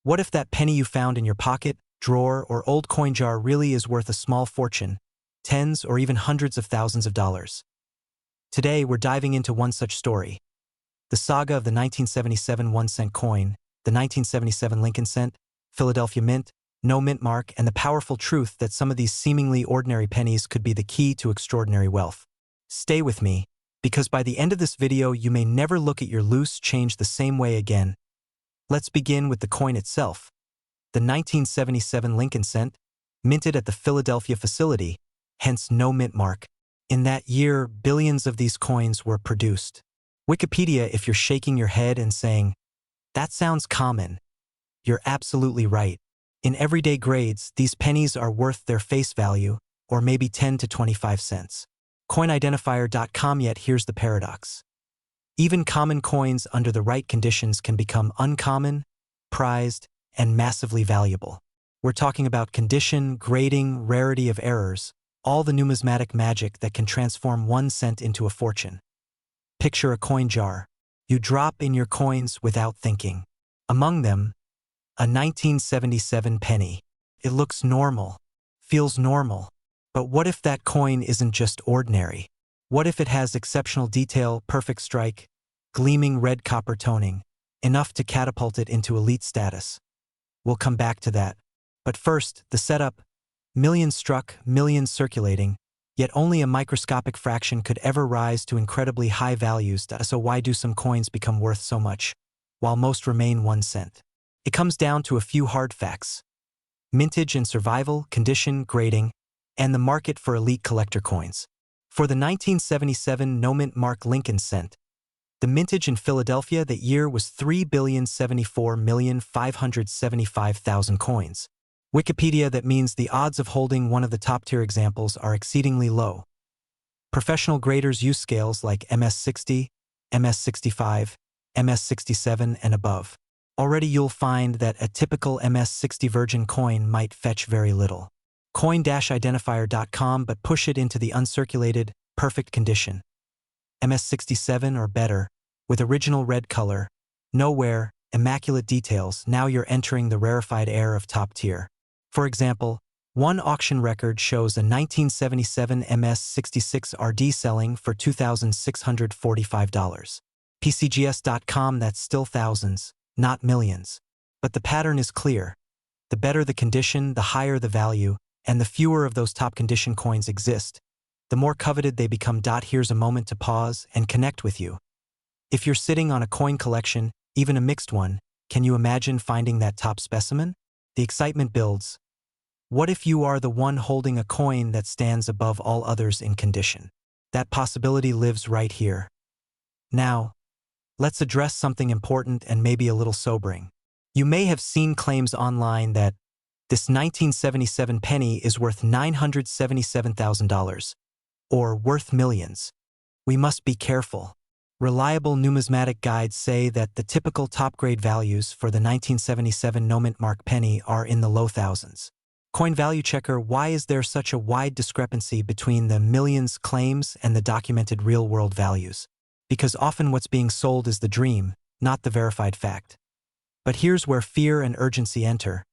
What if that penny you found in your pocket, drawer, or old coin jar really is worth a small fortune, tens or even hundreds of thousands of dollars? Today, we're diving into one such story. The saga of the 1977 1-cent coin, the 1977 Lincoln cent, Philadelphia Mint, no mint mark, and the powerful truth that some of these seemingly ordinary pennies could be the key to extraordinary wealth. Stay with me, because by the end of this video you may never look at your loose change the same way again. Let's begin with the coin itself. The 1977 Lincoln cent, minted at the Philadelphia facility, hence no mint mark. In that year, billions of these coins were produced. Wikipedia, if you're shaking your head and saying, "That sounds common," you're absolutely right. In everyday grades, these pennies are worth their face value, or maybe 10 to 25 cents. Coinidentifier.com. Yet here's the paradox. Even common coins under the right conditions can become uncommon, prized, and massively valuable. We're talking about condition, grading, rarity of errors, all the numismatic magic that can transform 1 cent into a fortune. Picture a coin jar. You drop in your coins without thinking. Among them, a 1977 penny. It looks normal, feels normal. But what if that coin isn't just ordinary? What if it has exceptional detail, perfect strike, gleaming red copper toning, enough to catapult it into elite status? We'll come back to that. But first, the setup. Millions struck, millions circulating, yet only a microscopic fraction could ever rise to incredibly high values. So why do some coins become worth so much, while most remain 1 cent? It comes down to a few hard facts. Mintage and survival, condition, grading, and the market for elite collector coins. For the 1977 no mint mark Lincoln cent, the mintage in Philadelphia that year was 3,074,575,000 coins. Wikipedia, that means the odds of holding one of the top-tier examples are exceedingly low. Professional graders use scales like MS-60, MS-65, MS-67, and above. Already you'll find that a typical MS-60 virgin coin might fetch very little. Coin-identifier.com, but push it into the uncirculated, perfect condition. MS-67 or better, with original red color, no wear, immaculate details. Now you're entering the rarefied air of top tier. For example, one auction record shows a 1977 MS-66 RD selling for $2,645. PCGS.com, that's still thousands, not millions. But the pattern is clear. The better the condition, the higher the value, and the fewer of those top condition coins exist, the more coveted they become. Here's a moment to pause and connect with you. If you're sitting on a coin collection, even a mixed one, can you imagine finding that top specimen? The excitement builds. What if you are the one holding a coin that stands above all others in condition? That possibility lives right here. Now, let's address something important and maybe a little sobering. You may have seen claims online that this 1977 penny is worth $977,000, or worth millions. We must be careful. Reliable numismatic guides say that the typical top-grade values for the 1977 no mint mark penny are in the low thousands. Coin Value Checker, why is there such a wide discrepancy between the millions claims and the documented real-world values? Because often what's being sold is the dream, not the verified fact. But here's where fear and urgency enter.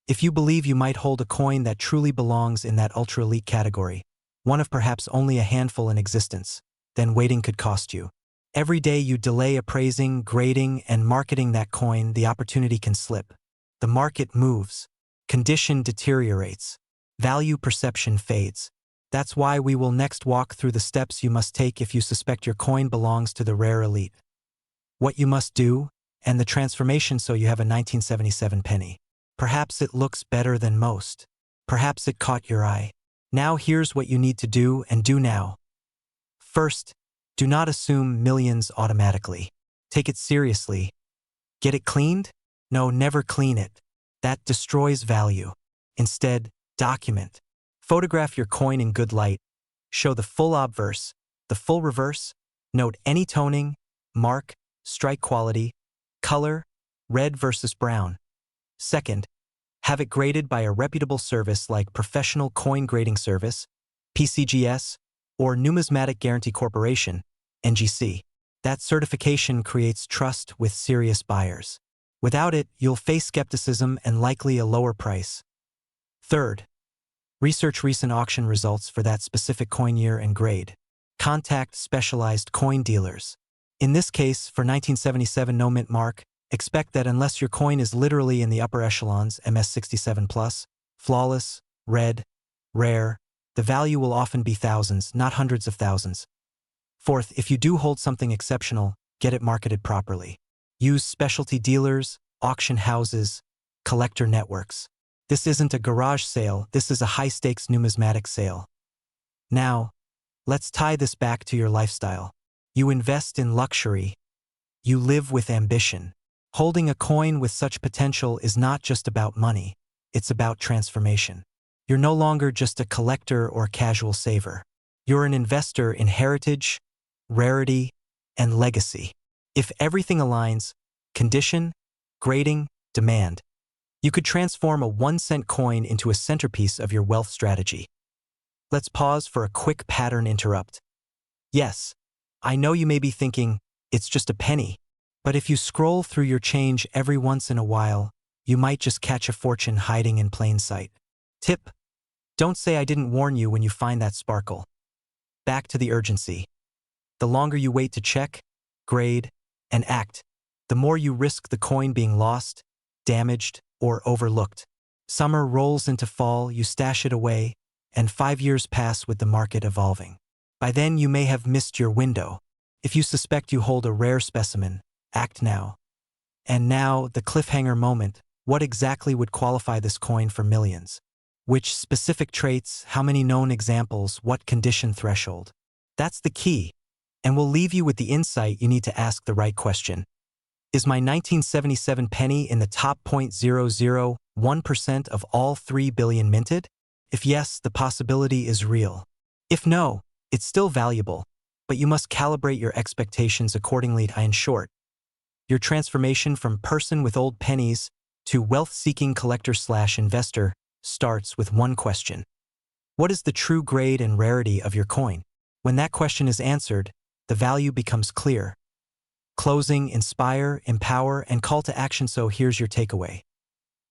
If you believe you might hold a coin that truly belongs in that ultra-elite category, one of perhaps only a handful in existence, then waiting could cost you. Every day you delay appraising, grading, and marketing that coin, the opportunity can slip. The market moves. Condition deteriorates. Value perception fades. That's why we will next walk through the steps you must take if you suspect your coin belongs to the rare elite. What you must do, and the transformation so you have a 1977 penny. Perhaps it looks better than most. Perhaps it caught your eye. Now here's what you need to do, and do now. First, do not assume millions automatically. Take it seriously. Get it cleaned? No, never clean it. That destroys value. Instead, document. Photograph your coin in good light. Show the full obverse, the full reverse. Note any toning, mark, strike quality, color, red versus brown. Second, have it graded by a reputable service like Professional Coin Grading Service, PCGS, or Numismatic Guarantee Corporation, NGC. That certification creates trust with serious buyers. Without it, you'll face skepticism and likely a lower price. Third, research recent auction results for that specific coin year and grade. Contact specialized coin dealers. In this case, for 1977 no mint mark, expect that unless your coin is literally in the upper echelons, MS67+, flawless, red, rare, the value will often be thousands, not hundreds of thousands. Fourth, if you do hold something exceptional, get it marketed properly. Use specialty dealers, auction houses, collector networks. This isn't a garage sale, this is a high-stakes numismatic sale. Now, let's tie this back to your lifestyle. You invest in luxury. You live with ambition. Holding a coin with such potential is not just about money, it's about transformation. You're no longer just a collector or casual saver. You're an investor in heritage, rarity, and legacy. If everything aligns, condition, grading, demand, you could transform a 1-cent coin into a centerpiece of your wealth strategy. Let's pause for a quick pattern interrupt. Yes, I know you may be thinking, it's just a penny. But if you scroll through your change every once in a while, you might just catch a fortune hiding in plain sight. Tip: don't say I didn't warn you when you find that sparkle. Back to the urgency. The longer you wait to check, grade, and act, the more you risk the coin being lost, damaged, or overlooked. Summer rolls into fall, you stash it away, and 5 years pass with the market evolving. By then you may have missed your window. If you suspect you hold a rare specimen, act now. And now, the cliffhanger moment. What exactly would qualify this coin for millions? Which specific traits, how many known examples, what condition threshold? That's the key, and we'll leave you with the insight you need to ask the right question. Is my 1977 penny in the top 0.001% of all 3 billion minted? If yes, the possibility is real. If no, it's still valuable, but you must calibrate your expectations accordingly. In short, your transformation from person with old pennies to wealth-seeking collector/investor starts with one question. What is the true grade and rarity of your coin? When that question is answered, the value becomes clear. Closing, inspire, empower, and call to action. So here's your takeaway.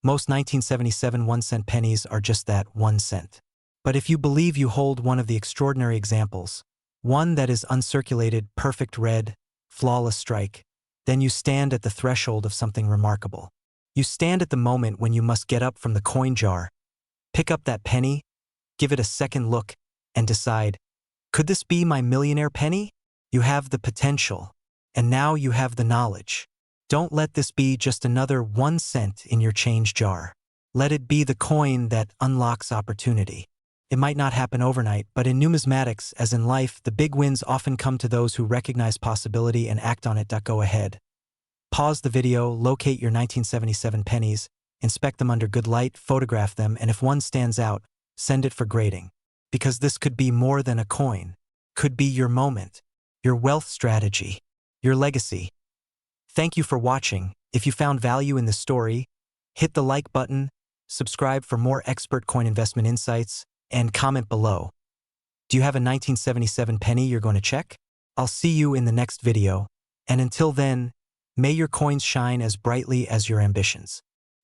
Most 1977 1-cent pennies are just that, 1 cent. But if you believe you hold one of the extraordinary examples, one that is uncirculated, perfect red, flawless strike, then you stand at the threshold of something remarkable. You stand at the moment when you must get up from the coin jar, pick up that penny, give it a second look, and decide, could this be my millionaire penny? You have the potential, and now you have the knowledge. Don't let this be just another 1 cent in your change jar. Let it be the coin that unlocks opportunity. It might not happen overnight, but in numismatics, as in life, the big wins often come to those who recognize possibility and act on it. Go ahead. Pause the video, locate your 1977 pennies, inspect them under good light, photograph them, and if one stands out, send it for grading. Because this could be more than a coin. Could be your moment, your wealth strategy, your legacy. Thank you for watching. If you found value in this story, hit the like button, subscribe for more expert coin investment insights, and comment below. Do you have a 1977 penny you're going to check? I'll see you in the next video, and until then, may your coins shine as brightly as your ambitions.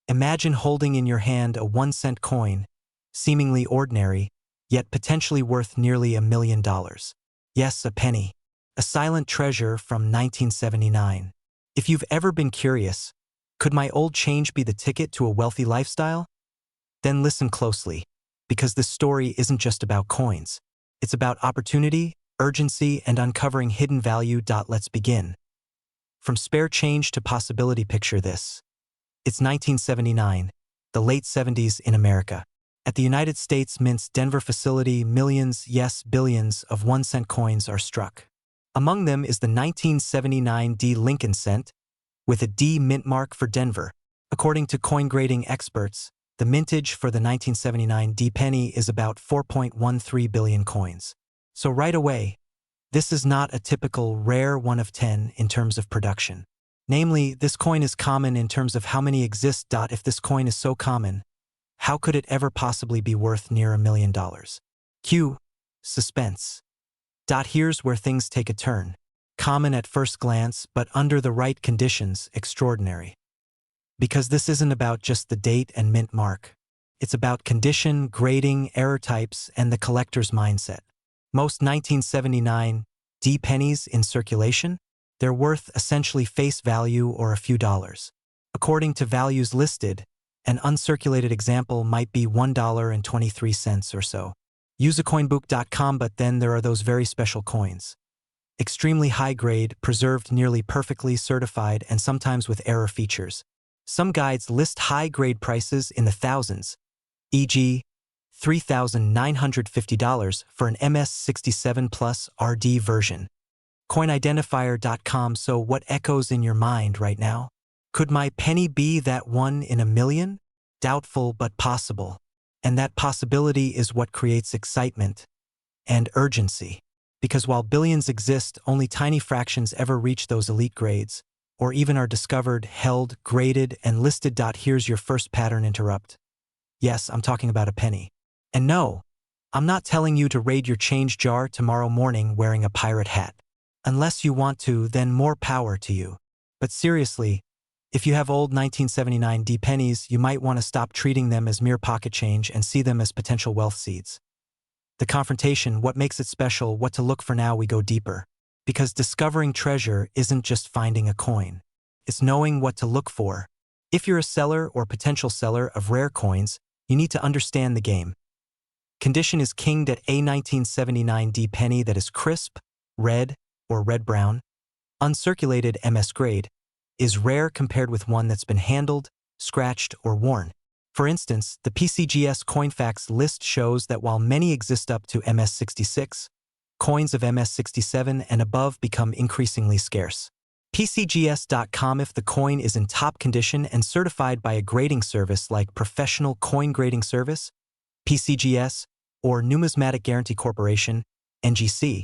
Imagine holding in your hand a 1-cent coin, seemingly ordinary, yet potentially worth nearly $1 million. Yes, a penny. A silent treasure from 1979. If you've ever been curious, could my old change be the ticket to a wealthy lifestyle? Then listen closely, because this story isn't just about coins. It's about opportunity, urgency, and uncovering hidden value. Let's begin. From spare change to possibility, picture this. It's 1979, the late 70s in America. At the United States Mint's Denver facility, millions, yes, billions of 1-cent coins are struck. Among them is the 1979 D Lincoln cent, with a D mint mark for Denver. According to coin grading experts, the mintage for the 1979 D penny is about 4.13 billion coins. So right away, this is not a typical rare 1 of 10 in terms of production. Namely, this coin is common in terms of how many exist. If this coin is so common, how could it ever possibly be worth near $1 million? Cue suspense. Here's where things take a turn. Common at first glance, but under the right conditions, extraordinary. Because this isn't about just the date and mint mark. It's about condition, grading, error types, and the collector's mindset. Most 1979 D pennies in circulation, they're worth essentially face value or a few dollars. According to values listed, an uncirculated example might be $1.23 or so. Use a coinbook.com, but then there are those very special coins. Extremely high grade, preserved nearly perfectly, certified, and sometimes with error features. Some guides list high-grade prices in the thousands, e.g., $3,950 for an MS67 Plus RD version. Coinidentifier.com. So what echoes in your mind right now? Could my penny be that one in a million? Doubtful but possible. And that possibility is what creates excitement and urgency. Because while billions exist, only tiny fractions ever reach those elite grades, or even are discovered, held, graded, and listed. Here's your first pattern interrupt. Yes, I'm talking about a penny. And no, I'm not telling you to raid your change jar tomorrow morning wearing a pirate hat. Unless you want to, then more power to you. But seriously, if you have old 1979 D pennies, you might want to stop treating them as mere pocket change and see them as potential wealth seeds. The confrontation, what makes it special, what to look for. Now we go deeper. Because discovering treasure isn't just finding a coin. It's knowing what to look for. If you're a seller or potential seller of rare coins, you need to understand the game. Condition is king. At a 1979 D penny that is crisp, red, or red-brown, uncirculated MS grade, is rare compared with one that's been handled, scratched, or worn. For instance, the PCGS Coinfax list shows that while many exist up to MS66, coins of MS67 and above become increasingly scarce. PCGS.com. If the coin is in top condition and certified by a grading service like Professional Coin Grading Service, PCGS, or Numismatic Guarantee Corporation, NGC,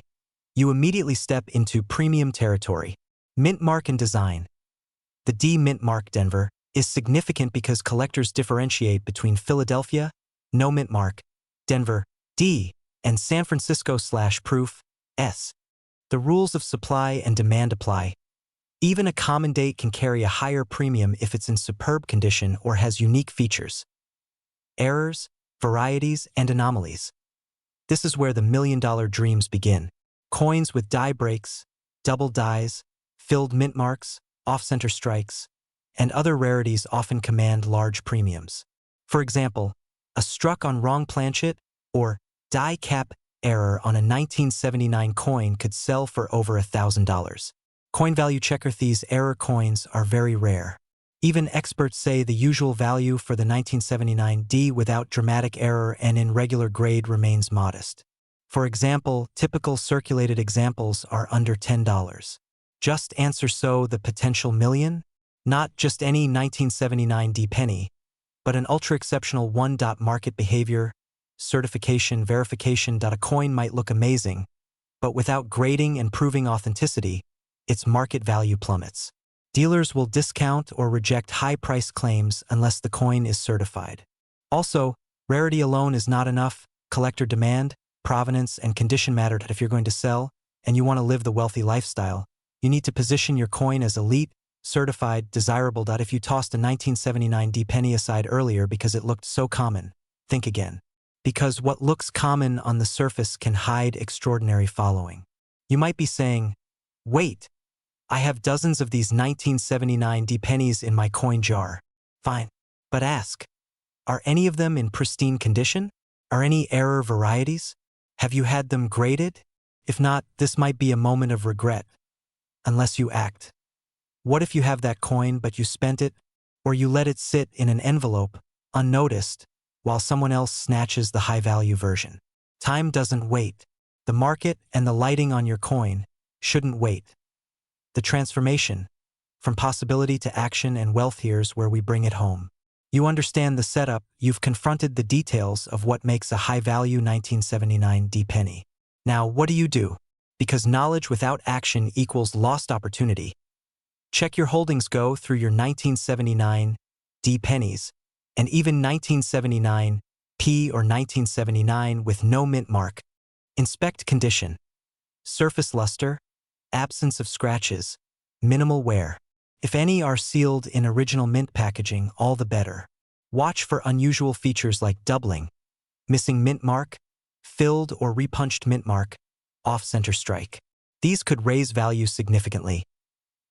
you immediately step into premium territory. Mint mark and design. The D mint mark Denver is significant because collectors differentiate between Philadelphia, no mint mark, Denver, D, and San Francisco/proof, S. The rules of supply and demand apply. Even a common date can carry a higher premium if it's in superb condition or has unique features. Errors, varieties, and anomalies. This is where the million-dollar dreams begin. Coins with die breaks, double dies, filled mint marks, off-center strikes, and other rarities often command large premiums. For example, a struck on wrong planchet or die cap error on a 1979 coin could sell for over $1,000. Coin value checker. These error coins are very rare. Even experts say the usual value for the 1979 D without dramatic error and in regular grade remains modest. For example, typical circulated examples are under $10. Just answer. So the potential million? Not just any 1979 D penny, but an ultra-exceptional one. Market behavior, certification, verification. A coin might look amazing, but without grading and proving authenticity, its market value plummets. Dealers will discount or reject high-price claims unless the coin is certified. Also, rarity alone is not enough. Collector demand, provenance, and condition matter. If you're going to sell and you want to live the wealthy lifestyle, you need to position your coin as elite, certified, desirable. If you tossed a 1979 D penny aside earlier because it looked so common, think again. Because what looks common on the surface can hide extraordinary following. You might be saying, wait, I have dozens of these 1979 D pennies in my coin jar. Fine, but ask, are any of them in pristine condition? Are any error varieties? Have you had them graded? If not, this might be a moment of regret, unless you act. What if you have that coin but you spent it, or you let it sit in an envelope, unnoticed, while someone else snatches the high-value version? Time doesn't wait. The market and the lighting on your coin shouldn't wait. The transformation, from possibility to action and wealth, here's where we bring it home. You understand the setup, you've confronted the details of what makes a high-value 1979 D penny. Now, what do you do? Because knowledge without action equals lost opportunity. Check your holdings. Go through your 1979 D pennies, and even 1979 P or 1979 with no mint mark. Inspect condition. Surface luster, absence of scratches, minimal wear. If any are sealed in original mint packaging, all the better. Watch for unusual features like doubling, missing mint mark, filled or repunched mint mark, off-center strike. These could raise value significantly.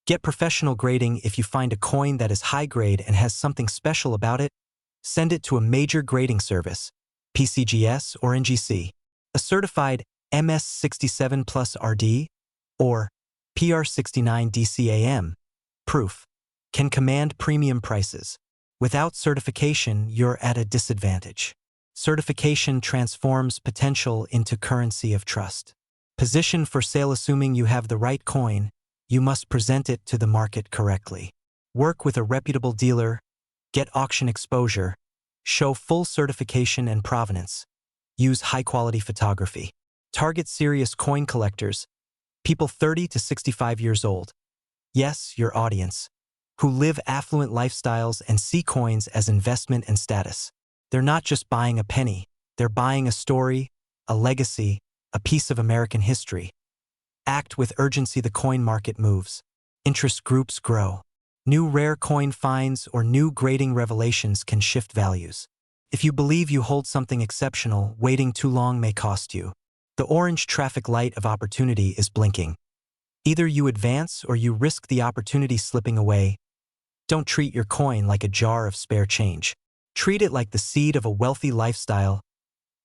Get professional grading. If you find a coin that is high grade and has something special about it, send it to a major grading service, PCGS or NGC. A certified MS67 plus RD or PR69 DCAM proof can command premium prices. Without certification, you're at a disadvantage. Certification transforms potential into currency of trust. Position for sale. Assuming you have the right coin, you must present it to the market correctly. Work with a reputable dealer, get auction exposure, show full certification and provenance. Use high-quality photography. Target serious coin collectors, people 30 to 65 years old. Yes, your audience, who live affluent lifestyles and see coins as investment and status. They're not just buying a penny, they're buying a story, a legacy, a piece of American history. Act with urgency. The coin market moves. Interest groups grow. New rare coin finds or new grading revelations can shift values. If you believe you hold something exceptional, waiting too long may cost you. The orange traffic light of opportunity is blinking. Either you advance or you risk the opportunity slipping away. Don't treat your coin like a jar of spare change. Treat it like the seed of a wealthy lifestyle.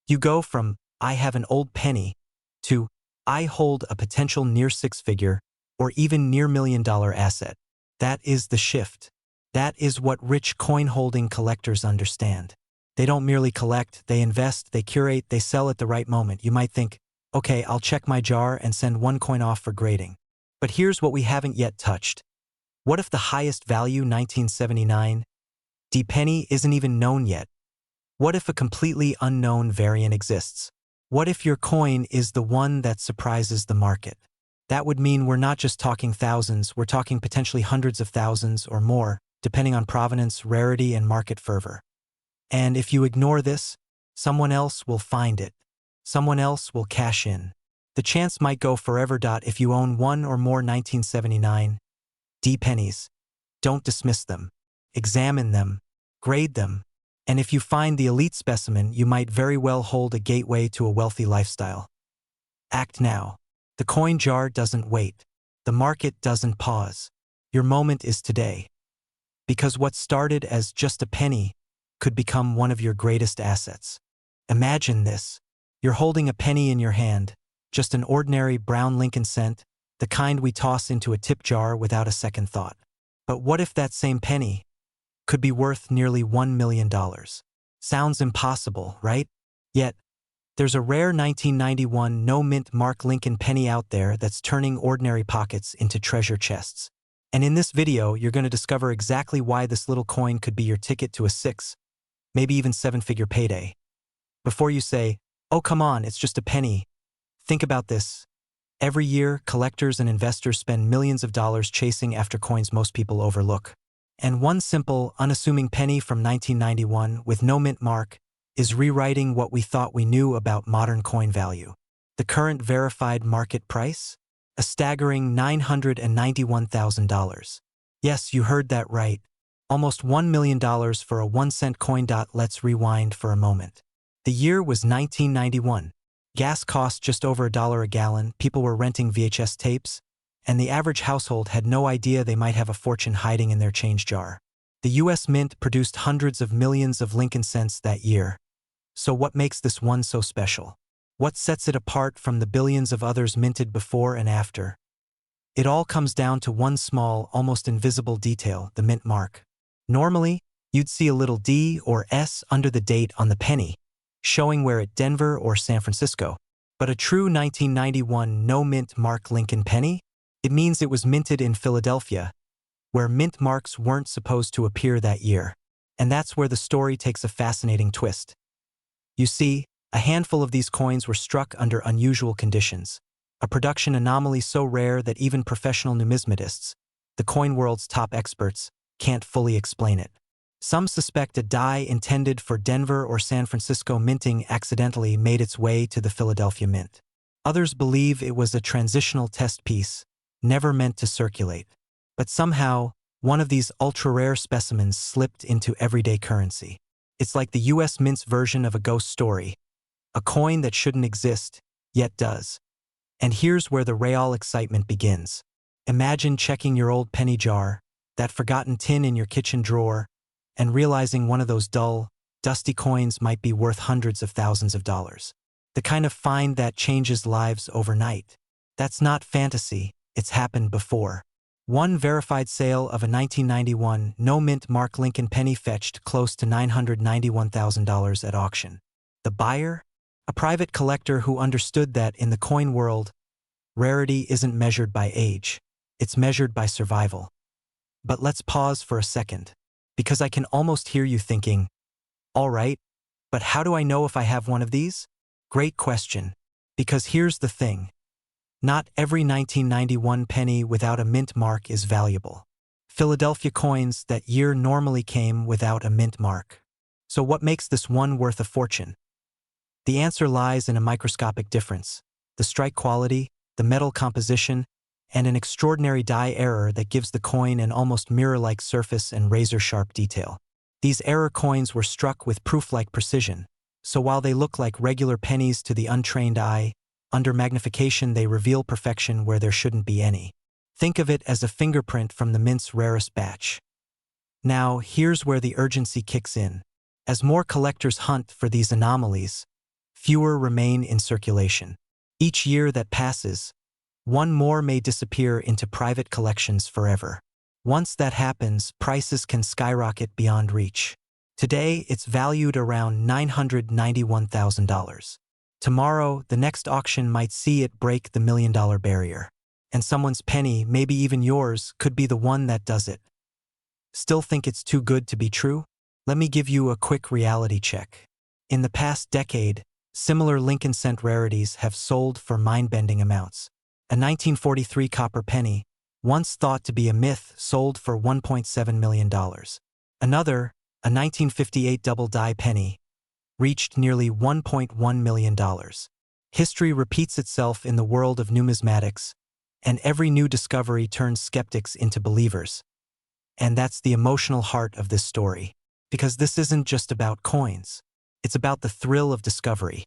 You go from, I have an old penny, to, I hold a potential near six-figure or even near million-dollar asset. That is the shift. That is what rich coin-holding collectors understand. They don't merely collect, they invest, they curate, they sell at the right moment. You might think, okay, I'll check my jar and send one coin off for grading. But here's what we haven't yet touched. What if the highest value 1979 D penny isn't even known yet? What if a completely unknown variant exists? What if your coin is the one that surprises the market? That would mean we're not just talking thousands, we're talking potentially hundreds of thousands or more, depending on provenance, rarity, and market fervor. And if you ignore this, someone else will find it. Someone else will cash in. The chance might go forever. If you own one or more 1979 D pennies, don't dismiss them. Examine them, grade them, and if you find the elite specimen, you might very well hold a gateway to a wealthy lifestyle. Act now. The coin jar doesn't wait. The market doesn't pause. Your moment is today. Because what started as just a penny could become one of your greatest assets. Imagine this. You're holding a penny in your hand, just an ordinary brown Lincoln cent, the kind we toss into a tip jar without a second thought. But what if that same penny could be worth nearly $1 million? Sounds impossible, right? Yet, there's a rare 1991 no-mint mark Lincoln penny out there that's turning ordinary pockets into treasure chests. And in this video, you're going to discover exactly why this little coin could be your ticket to a six, maybe even seven-figure payday. Before you say, oh come on, it's just a penny, think about this. Every year, collectors and investors spend millions of dollars chasing after coins most people overlook. And one simple, unassuming penny from 1991 with no mint mark is rewriting what we thought we knew about modern coin value. The current verified market price? A staggering $991,000. Yes, you heard that right. Almost $1 million for a 1-cent coin. Let's rewind for a moment. The year was 1991. Gas cost just over $1 a gallon, people were renting VHS tapes, and the average household had no idea they might have a fortune hiding in their change jar. The US Mint produced hundreds of millions of Lincoln cents that year. So what makes this one so special? What sets it apart from the billions of others minted before and after? It all comes down to one small, almost invisible detail, the mint mark. Normally, you'd see a little D or S under the date on the penny, showing where at Denver or San Francisco. But a true 1991 no-mint mark Lincoln penny? It means it was minted in Philadelphia, where mint marks weren't supposed to appear that year. And that's where the story takes a fascinating twist. You see, a handful of these coins were struck under unusual conditions, a production anomaly so rare that even professional numismatists, the coin world's top experts, can't fully explain it. Some suspect a die intended for Denver or San Francisco minting accidentally made its way to the Philadelphia Mint. Others believe it was a transitional test piece, never meant to circulate. But somehow, one of these ultra-rare specimens slipped into everyday currency. It's like the US Mint's version of a ghost story, a coin that shouldn't exist, yet does. And here's where the real excitement begins. Imagine checking your old penny jar, that forgotten tin in your kitchen drawer, and realizing one of those dull, dusty coins might be worth hundreds of thousands of dollars. The kind of find that changes lives overnight. That's not fantasy, it's happened before. One verified sale of a 1991 no-mint Mark Lincoln penny fetched close to $991,000 at auction. The buyer? A private collector who understood that in the coin world, rarity isn't measured by age, it's measured by survival. But let's pause for a second, because I can almost hear you thinking, all right, but how do I know if I have one of these? Great question, because here's the thing. Not every 1991 penny without a mint mark is valuable. Philadelphia coins that year normally came without a mint mark. So what makes this one worth a fortune? The answer lies in a microscopic difference: the strike quality, the metal composition, and an extraordinary die error that gives the coin an almost mirror-like surface and razor-sharp detail. These error coins were struck with proof-like precision, so while they look like regular pennies to the untrained eye, under magnification they reveal perfection where there shouldn't be any. Think of it as a fingerprint from the mint's rarest batch. Now, here's where the urgency kicks in. As more collectors hunt for these anomalies, fewer remain in circulation. Each year that passes, one more may disappear into private collections forever. Once that happens, prices can skyrocket beyond reach. Today, it's valued around $991,000. Tomorrow, the next auction might see it break the $1 million barrier. And someone's penny, maybe even yours, could be the one that does it. Still think it's too good to be true? Let me give you a quick reality check. In the past decade, similar Lincoln cent rarities have sold for mind-bending amounts. A 1943 copper penny, once thought to be a myth, sold for $1.7 million. Another, a 1958 double-die penny, reached nearly $1.1 million. History repeats itself in the world of numismatics, and every new discovery turns skeptics into believers. And that's the emotional heart of this story, because this isn't just about coins. It's about the thrill of discovery.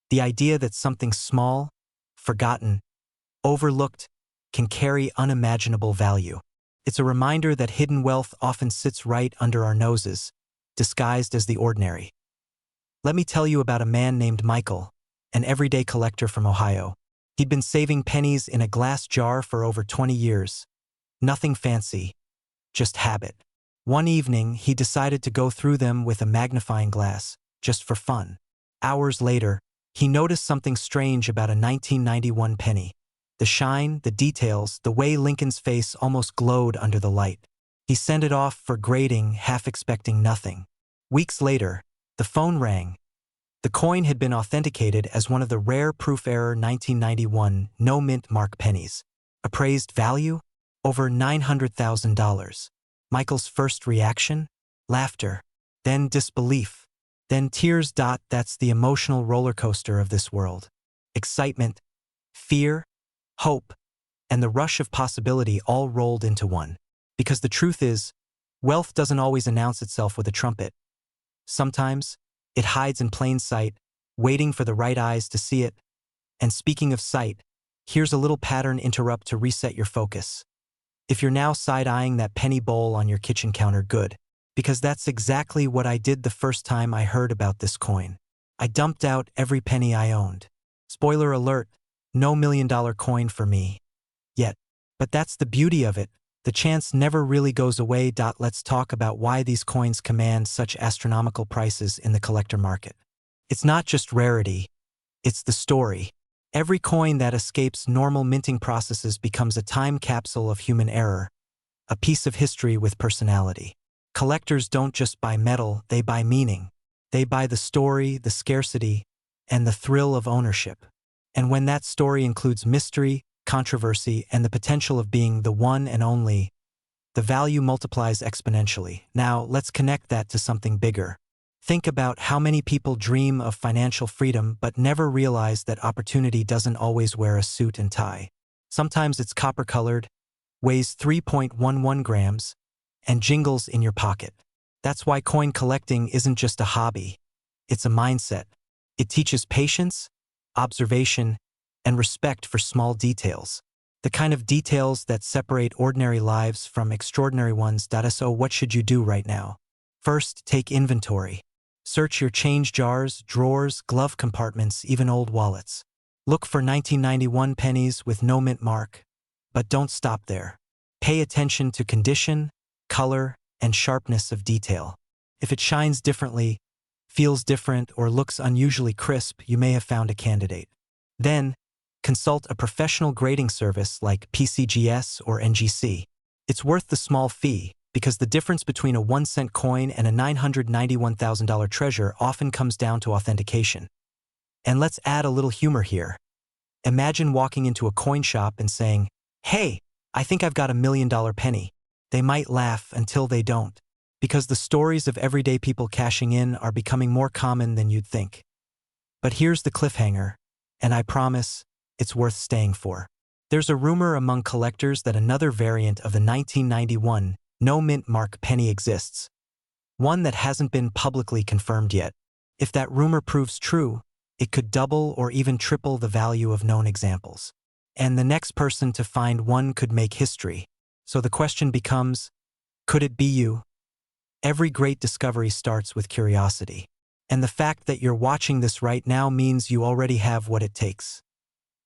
The idea that something small, forgotten, overlooked, can carry unimaginable value. It's a reminder that hidden wealth often sits right under our noses, disguised as the ordinary. Let me tell you about a man named Michael, an everyday collector from Ohio. He'd been saving pennies in a glass jar for over 20 years. Nothing fancy, just habit. One evening, he decided to go through them with a magnifying glass, just for fun. Hours later, he noticed something strange about a 1991 penny. The shine, the details, the way Lincoln's face almost glowed under the light. He sent it off for grading, half expecting nothing. Weeks later, the phone rang. The coin had been authenticated as one of the rare proof-error 1991 no-mint mark pennies. Appraised value? Over $900,000. Michael's first reaction? Laughter. Then disbelief. Then tears. That's the emotional roller coaster of this world. Excitement, fear, hope, and the rush of possibility all rolled into one. Because the truth is, wealth doesn't always announce itself with a trumpet. Sometimes, it hides in plain sight, waiting for the right eyes to see it. And speaking of sight, here's a little pattern interrupt to reset your focus. If you're now side-eyeing that penny bowl on your kitchen counter, good. Because that's exactly what I did the first time I heard about this coin. I dumped out every penny I owned. Spoiler alert, no $1 million coin for me. Yet. But that's the beauty of it. The chance never really goes away. Let's talk about why these coins command such astronomical prices in the collector market. It's not just rarity, it's the story. Every coin that escapes normal minting processes becomes a time capsule of human error, a piece of history with personality. Collectors don't just buy metal, they buy meaning. They buy the story, the scarcity, and the thrill of ownership. And when that story includes mystery, controversy, and the potential of being the one and only, the value multiplies exponentially. Now, let's connect that to something bigger. Think about how many people dream of financial freedom but never realize that opportunity doesn't always wear a suit and tie. Sometimes it's copper-colored, weighs 3.11 grams, and jingles in your pocket. That's why coin collecting isn't just a hobby. It's a mindset. It teaches patience, observation, and respect for small details. The kind of details that separate ordinary lives from extraordinary ones. So what should you do right now? First, take inventory. Search your change jars, drawers, glove compartments, even old wallets. Look for 1991 pennies with no mint mark. But don't stop there. Pay attention to condition, color, and sharpness of detail. If it shines differently, feels different, or looks unusually crisp, you may have found a candidate. Then, consult a professional grading service like PCGS or NGC. It's worth the small fee because the difference between a 1-cent coin and a $991,000 treasure often comes down to authentication. And let's add a little humor here. Imagine walking into a coin shop and saying, "Hey, I think I've got $1 million penny." They might laugh until they don't, because the stories of everyday people cashing in are becoming more common than you'd think. But here's the cliffhanger, and I promise it's worth staying for. There's a rumor among collectors that another variant of the 1991 no mint mark penny exists, one that hasn't been publicly confirmed yet. If that rumor proves true, it could double or even triple the value of known examples. And the next person to find one could make history. So the question becomes, could it be you? Every great discovery starts with curiosity. And the fact that you're watching this right now means you already have what it takes.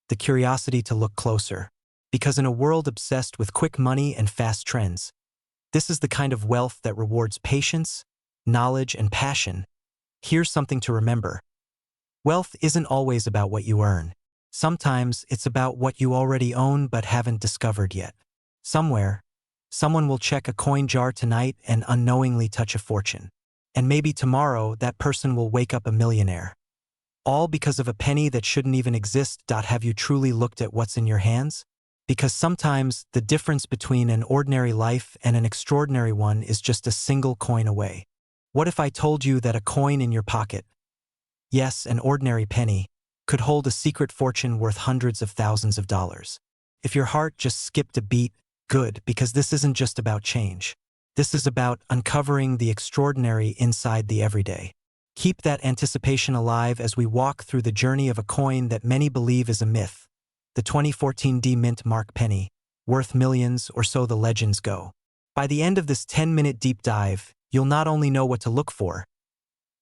The curiosity to look closer. Because in a world obsessed with quick money and fast trends, this is the kind of wealth that rewards patience, knowledge, and passion. Here's something to remember. Wealth isn't always about what you earn. Sometimes it's about what you already own but haven't discovered yet. Somewhere, someone will check a coin jar tonight and unknowingly touch a fortune. And maybe tomorrow that person will wake up a millionaire. All because of a penny that shouldn't even exist. Have you truly looked at what's in your hands? Because sometimes the difference between an ordinary life and an extraordinary one is just a single coin away. What if I told you that a coin in your pocket, yes, an ordinary penny, could hold a secret fortune worth hundreds of thousands of dollars? If your heart just skipped a beat, good, because this isn't just about change. This is about uncovering the extraordinary inside the everyday. Keep that anticipation alive as we walk through the journey of a coin that many believe is a myth, the 2014 D mint mark penny, worth millions, or so the legends go. By the end of this 10-minute deep dive, you'll not only know what to look for,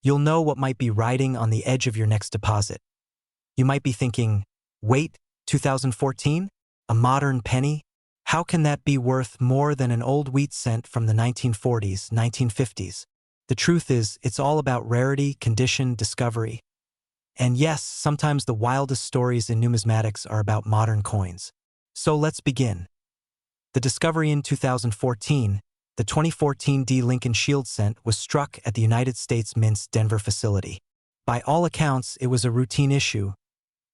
you'll know what might be riding on the edge of your next deposit. You might be thinking, wait, 2014? A modern penny? How can that be worth more than an old wheat cent from the 1940s, 1950s? The truth is, it's all about rarity, condition, discovery. And yes, sometimes the wildest stories in numismatics are about modern coins. So let's begin. The discovery in 2014, the 2014 D Lincoln Shield cent was struck at the United States Mint's Denver facility. By all accounts, it was a routine issue,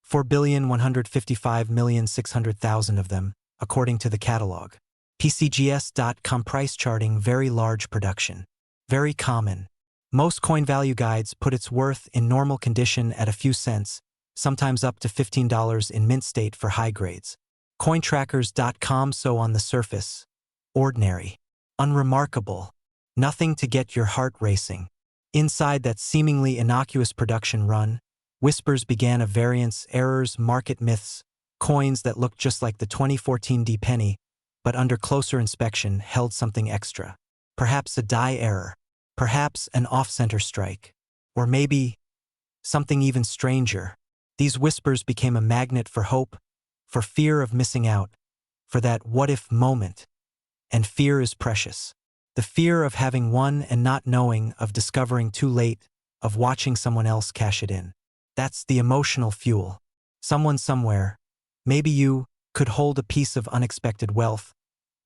4,155,600,000 of them, according to the catalog. PCGS.com price charting, very large production. Very common. Most coin value guides put its worth in normal condition at a few cents, sometimes up to $15 in mint state for high grades. Cointrackers.com, so on the surface, ordinary, unremarkable, nothing to get your heart racing. Inside that seemingly innocuous production run, whispers began of variance, errors, market myths, coins that looked just like the 2014 D penny, but under closer inspection held something extra. Perhaps a die error, perhaps an off-center strike, or maybe something even stranger. These whispers became a magnet for hope, for fear of missing out, for that what-if moment. And fear is precious. The fear of having won and not knowing, of discovering too late, of watching someone else cash it in. That's the emotional fuel. Someone somewhere, maybe you, could hold a piece of unexpected wealth,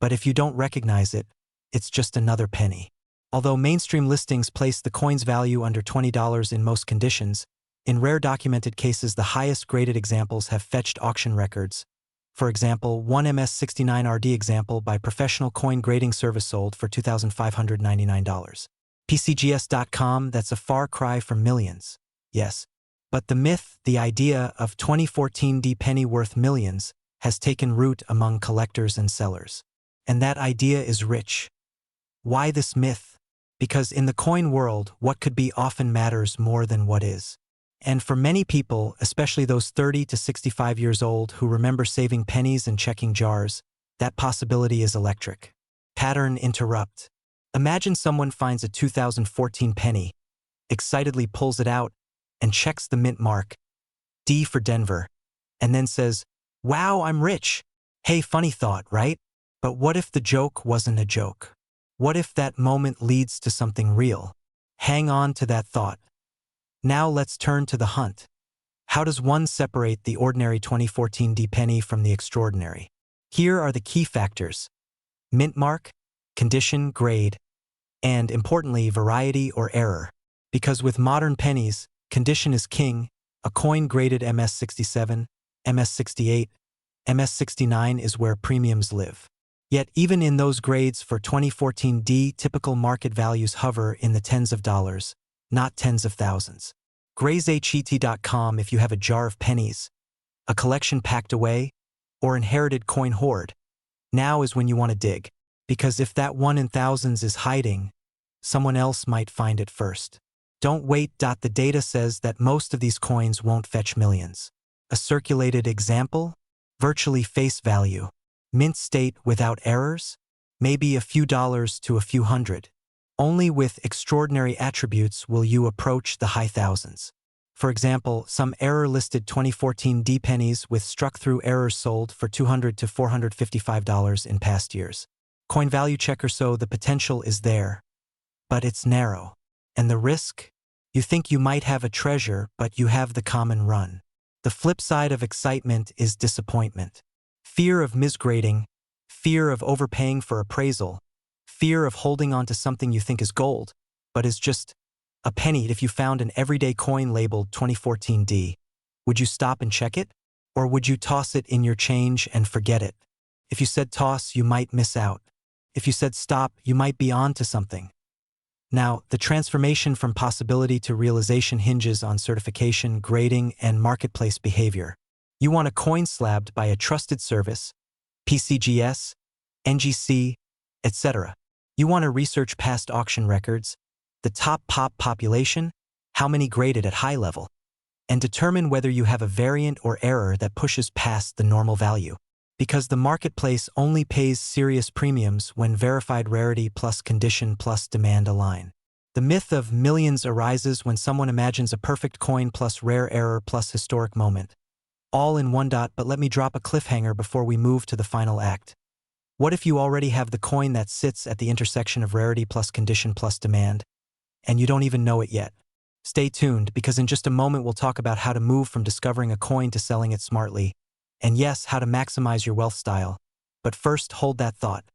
but if you don't recognize it, it's just another penny. Although mainstream listings place the coin's value under $20 in most conditions, in rare documented cases the highest graded examples have fetched auction records. For example, one MS69RD example by Professional Coin Grading Service sold for $2,599. PCGS.com, that's a far cry from millions. Yes. But the myth, the idea of 2014 D penny worth millions, has taken root among collectors and sellers. And that idea is rich. Why this myth? Because in the coin world, what could be often matters more than what is. And for many people, especially those 30 to 65 years old who remember saving pennies and checking jars, that possibility is electric. Pattern interrupt. Imagine someone finds a 2014 penny, excitedly pulls it out, and checks the mint mark, D for Denver, and then says, "Wow, I'm rich." Hey, funny thought, right? But what if the joke wasn't a joke? What if that moment leads to something real? Hang on to that thought. Now let's turn to the hunt. How does one separate the ordinary 2014 D penny from the extraordinary? Here are the key factors: mint mark, condition, grade, and importantly, variety or error. Because with modern pennies, condition is king. A coin graded MS67, MS68, MS69 is where premiums live. Yet even in those grades for 2014 D, typical market values hover in the tens of dollars, not tens of thousands. GrazeHET.com if you have a jar of pennies, a collection packed away, or inherited coin hoard. Now is when you want to dig, because if that one in thousands is hiding, someone else might find it first. Don't wait. The data says that most of these coins won't fetch millions. A circulated example? Virtually face value. Mint state without errors? Maybe a few dollars to a few hundred. Only with extraordinary attributes will you approach the high thousands. For example, some error-listed 2014 D pennies with struck-through errors sold for $200 to $455 in past years. Coin value checker, so the potential is there, but it's narrow. And the risk? You think you might have a treasure, but you have the common run. The flip side of excitement is disappointment. Fear of misgrading, fear of overpaying for appraisal, fear of holding on to something you think is gold, but is just a penny. If you found an everyday coin labeled 2014 D, would you stop and check it? Or would you toss it in your change and forget it? If you said toss, you might miss out. If you said stop, you might be on to something. Now, the transformation from possibility to realization hinges on certification, grading, and marketplace behavior. You want a coin slabbed by a trusted service, PCGS, NGC, etc. You want to research past auction records, the top pop population, how many graded at high level, and determine whether you have a variant or error that pushes past the normal value. Because the marketplace only pays serious premiums when verified rarity plus condition plus demand align. The myth of millions arises when someone imagines a perfect coin plus rare error plus historic moment. All in one. But let me drop a cliffhanger before we move to the final act. What if you already have the coin that sits at the intersection of rarity plus condition plus demand, and you don't even know it yet? Stay tuned, because in just a moment we'll talk about how to move from discovering a coin to selling it smartly. And yes, how to maximize your wealth style. But first, hold that thought.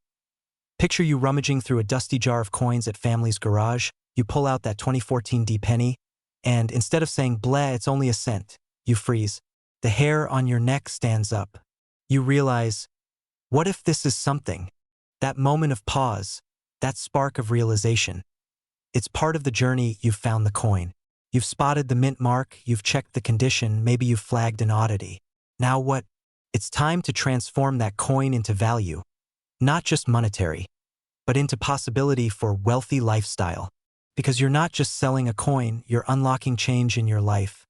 Picture you rummaging through a dusty jar of coins at family's garage. You pull out that 2014 D penny, and instead of saying, "Bleh, it's only a cent," you freeze. The hair on your neck stands up. You realize, what if this is something? That moment of pause, that spark of realization. It's part of the journey. You've found the coin. You've spotted the mint mark, you've checked the condition, maybe you've flagged an oddity. Now what? It's time to transform that coin into value. Not just monetary, but into possibility for wealthy lifestyle. Because you're not just selling a coin, you're unlocking change in your life.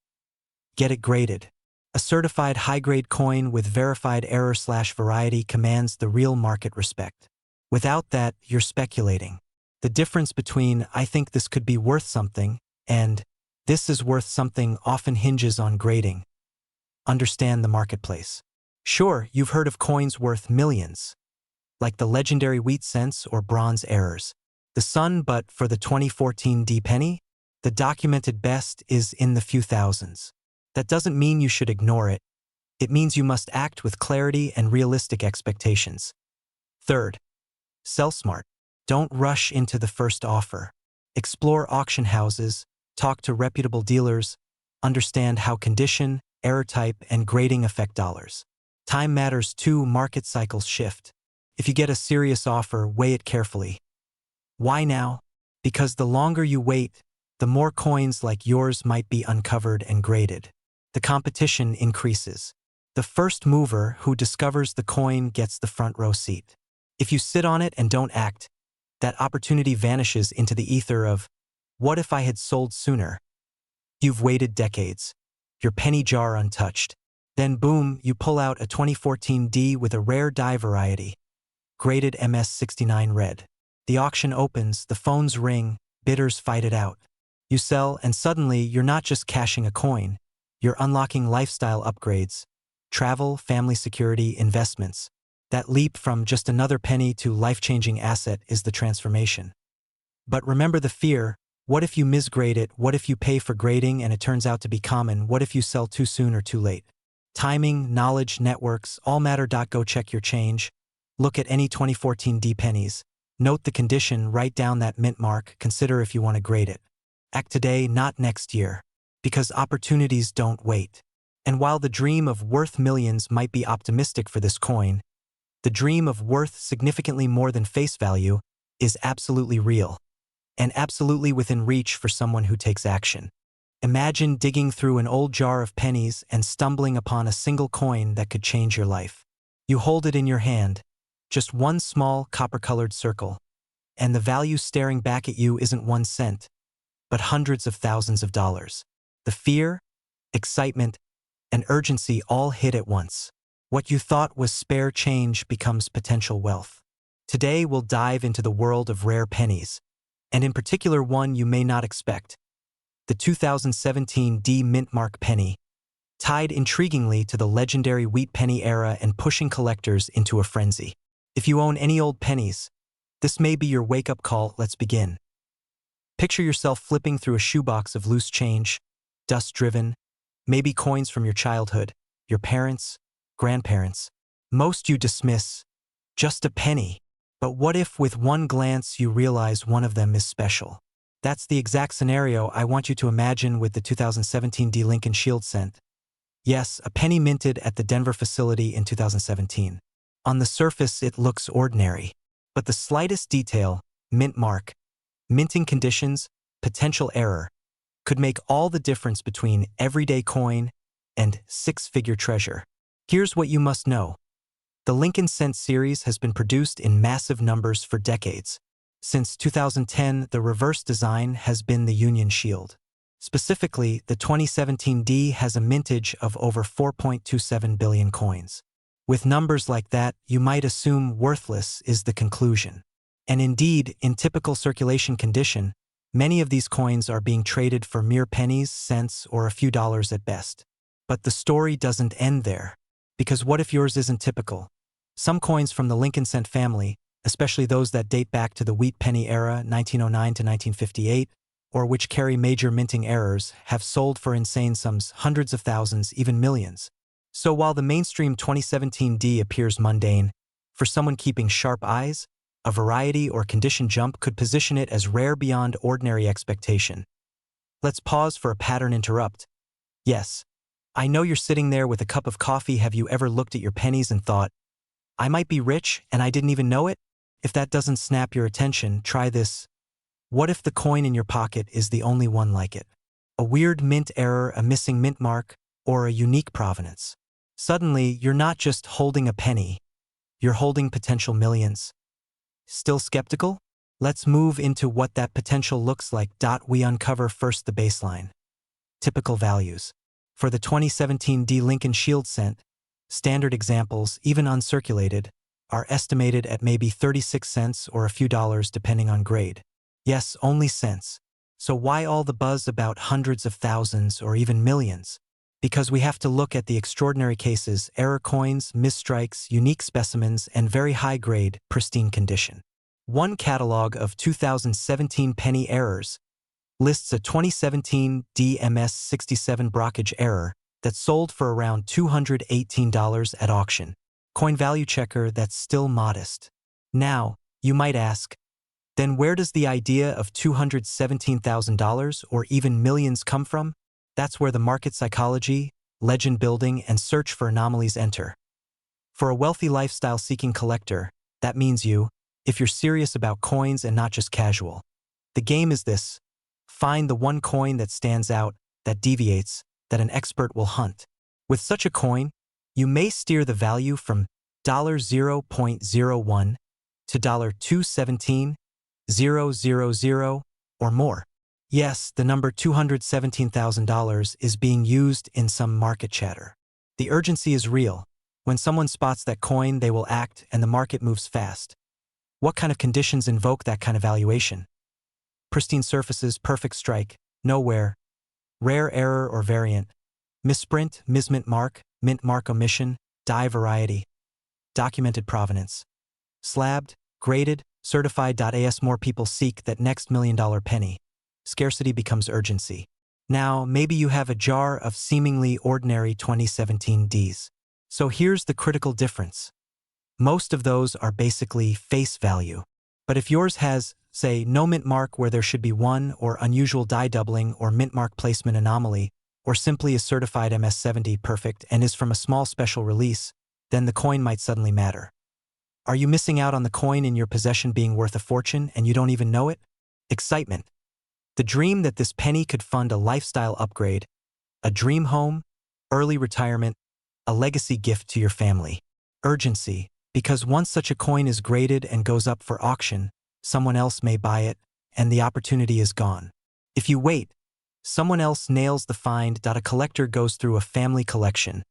Get it graded. A certified high-grade coin with verified error/variety commands the real market respect. Without that, you're speculating. The difference between "I think this could be worth something" and "this is worth something" often hinges on grading. Understand the marketplace. Sure, you've heard of coins worth millions, like the legendary wheat cents or bronze errors. The sun, but for the 2014 D penny, the documented best is in the few thousands. That doesn't mean you should ignore it. It means you must act with clarity and realistic expectations. Third, sell smart. Don't rush into the first offer. Explore auction houses, talk to reputable dealers, understand how condition, error type, and grading affect dollars. Time matters too. Market cycles shift. If you get a serious offer, weigh it carefully. Why now? Because the longer you wait, the more coins like yours might be uncovered and graded. The competition increases. The first mover who discovers the coin gets the front row seat. If you sit on it and don't act, that opportunity vanishes into the ether of, what if I had sold sooner? You've waited decades, your penny jar untouched. Then boom, you pull out a 2014 D with a rare dye variety, graded MS69 red. The auction opens, the phones ring, bidders fight it out. You sell, and suddenly you're not just cashing a coin, you're unlocking lifestyle upgrades, travel, family security, investments. That leap from just another penny to life-changing asset is the transformation. But remember the fear. What if you misgrade it? What if you pay for grading and it turns out to be common? What if you sell too soon or too late? Timing, knowledge, networks, all matter. Go check your change. Look at any 2014 D pennies. Note the condition, write down that mint mark, consider if you want to grade it. Act today, not next year. Because opportunities don't wait. And while the dream of worth millions might be optimistic for this coin, the dream of worth significantly more than face value is absolutely real. And absolutely within reach for someone who takes action. Imagine digging through an old jar of pennies and stumbling upon a single coin that could change your life. You hold it in your hand, just one small copper-colored circle, and the value staring back at you isn't 1 cent, but hundreds of thousands of dollars. The fear, excitement, and urgency all hit at once. What you thought was spare change becomes potential wealth. Today we'll dive into the world of rare pennies, and in particular one you may not expect, the 2017 D mint mark penny, tied intriguingly to the legendary wheat penny era and pushing collectors into a frenzy. If you own any old pennies, this may be your wake-up call. Let's begin. Picture yourself flipping through a shoebox of loose change, dust-driven, maybe coins from your childhood, your parents, grandparents. Most you dismiss, just a penny. But what if with one glance you realize one of them is special? That's the exact scenario I want you to imagine with the 2017 D Lincoln Shield cent. Yes, a penny minted at the Denver facility in 2017. On the surface it looks ordinary, but the slightest detail, mint mark, minting conditions, potential error, could make all the difference between everyday coin and six-figure treasure. Here's what you must know. The Lincoln Cent series has been produced in massive numbers for decades. Since 2010, the reverse design has been the Union Shield. Specifically, the 2017 D has a mintage of over 4.27 billion coins. With numbers like that, you might assume worthless is the conclusion. And indeed, in typical circulation condition, many of these coins are being traded for mere pennies, cents, or a few dollars at best. But the story doesn't end there. Because what if yours isn't typical? Some coins from the Lincoln Cent family, especially those that date back to the wheat penny era, 1909 to 1958, or which carry major minting errors, have sold for insane sums, hundreds of thousands, even millions. So while the mainstream 2017 D appears mundane, for someone keeping sharp eyes, a variety or condition jump could position it as rare beyond ordinary expectation. Let's pause for a pattern interrupt. Yes, I know you're sitting there with a cup of coffee. Have you ever looked at your pennies and thought, I might be rich and I didn't even know it? If that doesn't snap your attention, try this. What if the coin in your pocket is the only one like it? A weird mint error, a missing mint mark, or a unique provenance. Suddenly, you're not just holding a penny, you're holding potential millions. Still skeptical? Let's move into what that potential looks like. We uncover first the baseline. Typical values. For the 2017 D Lincoln Shield cent, standard examples, even uncirculated, are estimated at maybe 36 cents or a few dollars depending on grade. Yes, only cents. So why all the buzz about hundreds of thousands or even millions? Because we have to look at the extraordinary cases, error coins, misstrikes, unique specimens, and very high-grade, pristine condition. One catalog of 2017 penny errors lists a 2017 DMS 67 brockage error that sold for around $218 at auction. Coin value checker that's still modest. Now, you might ask, then where does the idea of $217,000 or even millions come from? That's where the market psychology, legend building, and search for anomalies enter. For a wealthy lifestyle-seeking collector, that means you, if you're serious about coins and not just casual. The game is this. Find the one coin that stands out, that deviates, that an expert will hunt. With such a coin, you may steer the value from $0.01 to $217 000 or more. Yes, the number $217,000 is being used in some market chatter. The urgency is real. When someone spots that coin, they will act and the market moves fast. What kind of conditions invoke that kind of valuation? Pristine surfaces, perfect strike, no wear, rare error or variant, misprint, mismint mark, mint mark omission, die variety, documented provenance, slabbed, graded, certified.as. More people seek that next $1,000,000 penny. Scarcity becomes urgency. Now, maybe you have a jar of seemingly ordinary 2017 Ds. So here's the critical difference. Most of those are basically face value. But if yours has, say, no mint mark where there should be one, or unusual die doubling or mint mark placement anomaly, or simply is certified MS70 perfect and is from a small special release, then the coin might suddenly matter. Are you missing out on the coin in your possession being worth a fortune and you don't even know it? Excitement. The dream that this penny could fund a lifestyle upgrade, a dream home, early retirement, a legacy gift to your family. Urgency, because once such a coin is graded and goes up for auction, someone else may buy it, and the opportunity is gone. If you wait, someone else nails the find. A collector goes through a family collection,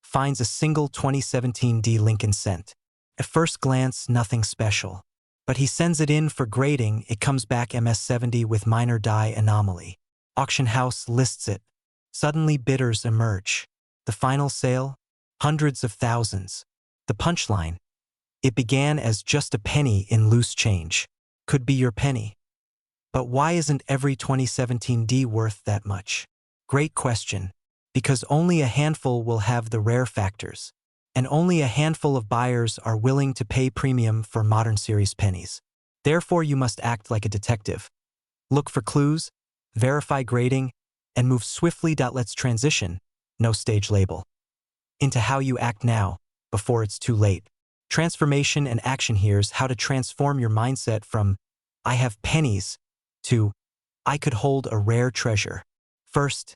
finds a single 2017 D Lincoln cent. At first glance, nothing special. But he sends it in for grading, it comes back MS70 with minor die anomaly. Auction house lists it. Suddenly bidders emerge. The final sale? Hundreds of thousands. The punchline? It began as just a penny in loose change. Could be your penny. But why isn't every 2017 D worth that much? Great question. Because only a handful will have the rare factors. And only a handful of buyers are willing to pay premium for modern series pennies. Therefore, you must act like a detective. Look for clues, verify grading, and move swiftly. Let's transition, no stage label, into how you act now, before it's too late. Transformation and action. Here's how to transform your mindset from, I have pennies, to, I could hold a rare treasure. First,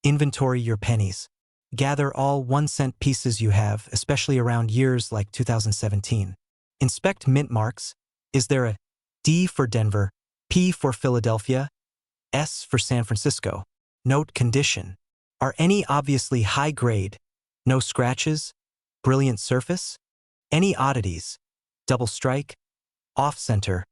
inventory your pennies. Gather all 1-cent pieces you have, especially around years like 2017. Inspect mint marks. Is there a D for Denver, P for Philadelphia, S for San Francisco? Note condition. Are any obviously high grade? No scratches? Brilliant surface? Any oddities? Double strike? Off center?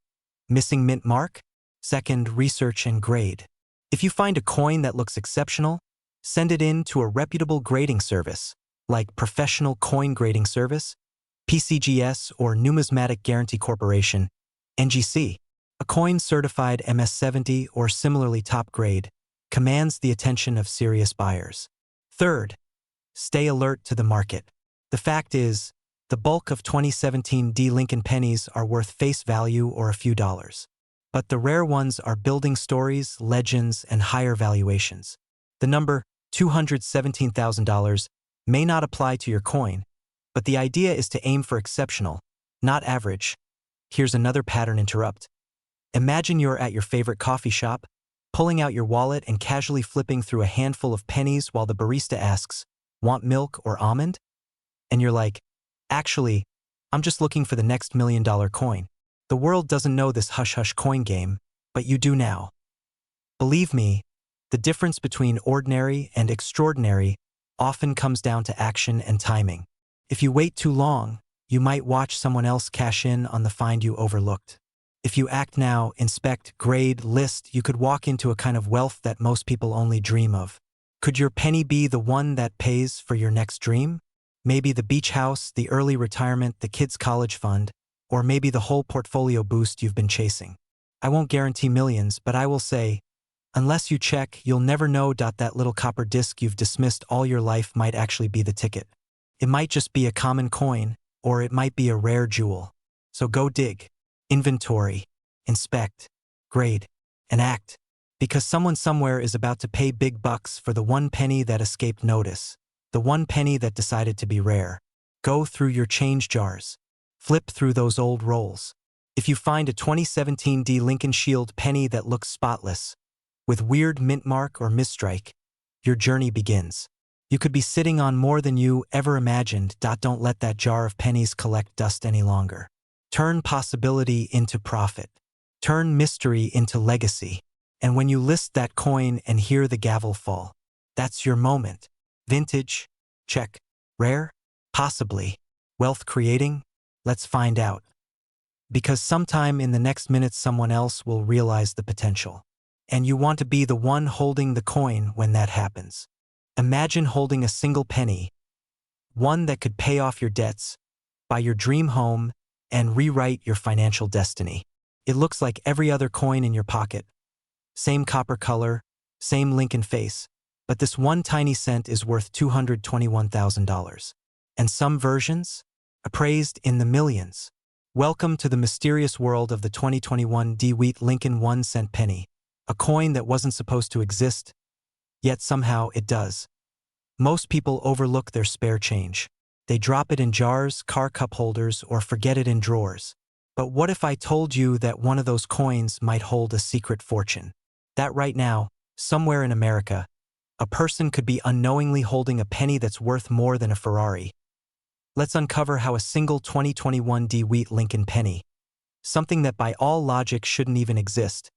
Missing mint mark? Second, research and grade. If you find a coin that looks exceptional, send it in to a reputable grading service, like Professional Coin Grading Service, PCGS, or Numismatic Guarantee Corporation, NGC. A coin certified MS70 or similarly top grade commands the attention of serious buyers. Third, stay alert to the market. The fact is, the bulk of 2017 D Lincoln pennies are worth face value or a few dollars. But the rare ones are building stories, legends, and higher valuations. The number $217,000 may not apply to your coin, but the idea is to aim for exceptional, not average. Here's another pattern interrupt. Imagine you're at your favorite coffee shop, pulling out your wallet and casually flipping through a handful of pennies while the barista asks, "Want milk or almond?" And you're like, "Actually, I'm just looking for the next $1,000,000 coin." The world doesn't know this hush-hush coin game, but you do now. Believe me, the difference between ordinary and extraordinary often comes down to action and timing. If you wait too long, you might watch someone else cash in on the find you overlooked. If you act now, inspect, grade, list, you could walk into a kind of wealth that most people only dream of. Could your penny be the one that pays for your next dream? Maybe the beach house, the early retirement, the kids' college fund, or maybe the whole portfolio boost you've been chasing. I won't guarantee millions, but I will say, unless you check, you'll never know. That little copper disc you've dismissed all your life might actually be the ticket. It might just be a common coin, or it might be a rare jewel. So go dig, inventory, inspect, grade, and act, because someone somewhere is about to pay big bucks for the one penny that escaped notice, the one penny that decided to be rare. Go through your change jars. Flip through those old rolls. If you find a 2017 D Lincoln Shield penny that looks spotless, with weird mint mark or misstrike, your journey begins. You could be sitting on more than you ever imagined. Don't let that jar of pennies collect dust any longer. Turn possibility into profit. Turn mystery into legacy. And when you list that coin and hear the gavel fall, that's your moment. Vintage? Check. Rare? Possibly. Wealth creating? Let's find out. Because sometime in the next minute someone else will realize the potential. And you want to be the one holding the coin when that happens. Imagine holding a single penny, one that could pay off your debts, buy your dream home, and rewrite your financial destiny. It looks like every other coin in your pocket. Same copper color, same Lincoln face, but this one tiny cent is worth $221,000. And some versions? Appraised in the millions. Welcome to the mysterious world of the 2021 DeWitt Lincoln 1-cent penny, a coin that wasn't supposed to exist, yet somehow it does. Most people overlook their spare change. They drop it in jars, car cup holders, or forget it in drawers. But what if I told you that one of those coins might hold a secret fortune? That right now, somewhere in America, a person could be unknowingly holding a penny that's worth more than a Ferrari. Let's uncover how a single 2021 DeWitt Lincoln penny, something that by all logic shouldn't even exist,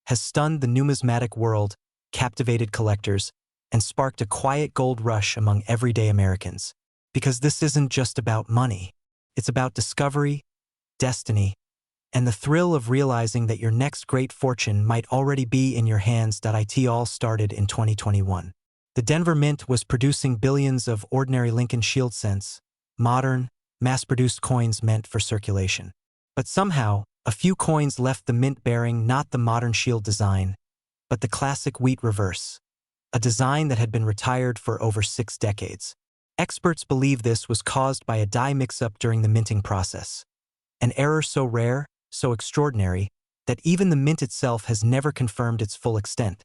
has stunned the numismatic world, captivated collectors, and sparked a quiet gold rush among everyday Americans. Because this isn't just about money. It's about discovery, destiny, and the thrill of realizing that your next great fortune might already be in your hands. It all started in 2021. The Denver Mint was producing billions of ordinary Lincoln Shield cents, modern, mass-produced coins meant for circulation. But somehow, a few coins left the mint bearing not the modern Shield design, but the classic wheat reverse, a design that had been retired for over 6 decades. Experts believe this was caused by a die mix-up during the minting process. An error so rare, so extraordinary, that even the mint itself has never confirmed its full extent.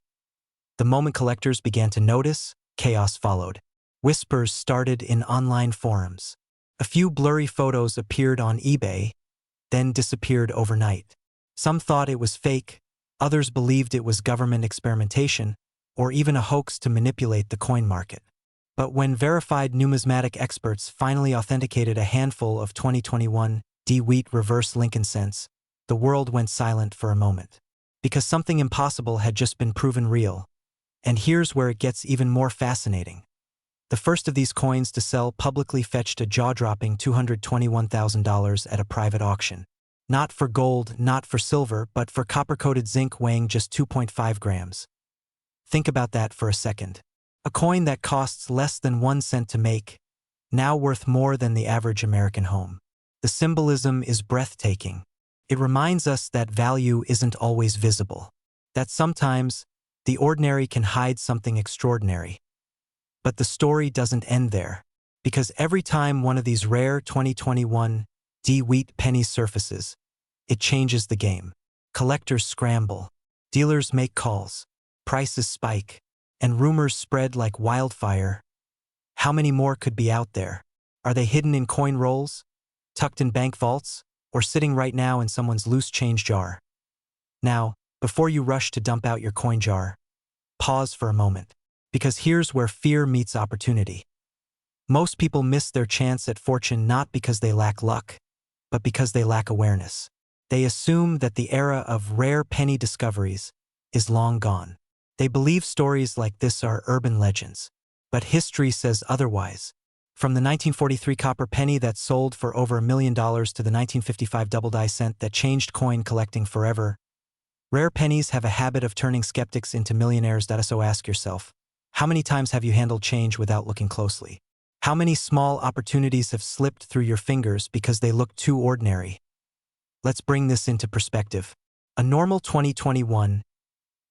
The moment collectors began to notice, chaos followed. Whispers started in online forums. A few blurry photos appeared on eBay, then disappeared overnight. Some thought it was fake, others believed it was government experimentation, or even a hoax to manipulate the coin market. But when verified numismatic experts finally authenticated a handful of 2021 DeWitt reverse Lincoln cents, the world went silent for a moment. Because something impossible had just been proven real. And here's where it gets even more fascinating. The first of these coins to sell publicly fetched a jaw-dropping $221,000 at a private auction. Not for gold, not for silver, but for copper-coated zinc weighing just 2.5 grams. Think about that for a second. A coin that costs less than 1 cent to make, now worth more than the average American home. The symbolism is breathtaking. It reminds us that value isn't always visible. That sometimes, the ordinary can hide something extraordinary. But the story doesn't end there. Because every time one of these rare 2021 DeWitt pennies surfaces, it changes the game. Collectors scramble. Dealers make calls. Prices spike. And rumors spread like wildfire. How many more could be out there? Are they hidden in coin rolls? Tucked in bank vaults? Or sitting right now in someone's loose change jar? Now, before you rush to dump out your coin jar, pause for a moment. Because here's where fear meets opportunity. Most people miss their chance at fortune not because they lack luck, but because they lack awareness. They assume that the era of rare penny discoveries is long gone. They believe stories like this are urban legends. But history says otherwise. From the 1943 copper penny that sold for over $1 million to the 1955 double-die cent that changed coin collecting forever, rare pennies have a habit of turning skeptics into millionaires. So ask yourself, how many times have you handled change without looking closely? How many small opportunities have slipped through your fingers because they looked too ordinary? Let's bring this into perspective. A normal 2021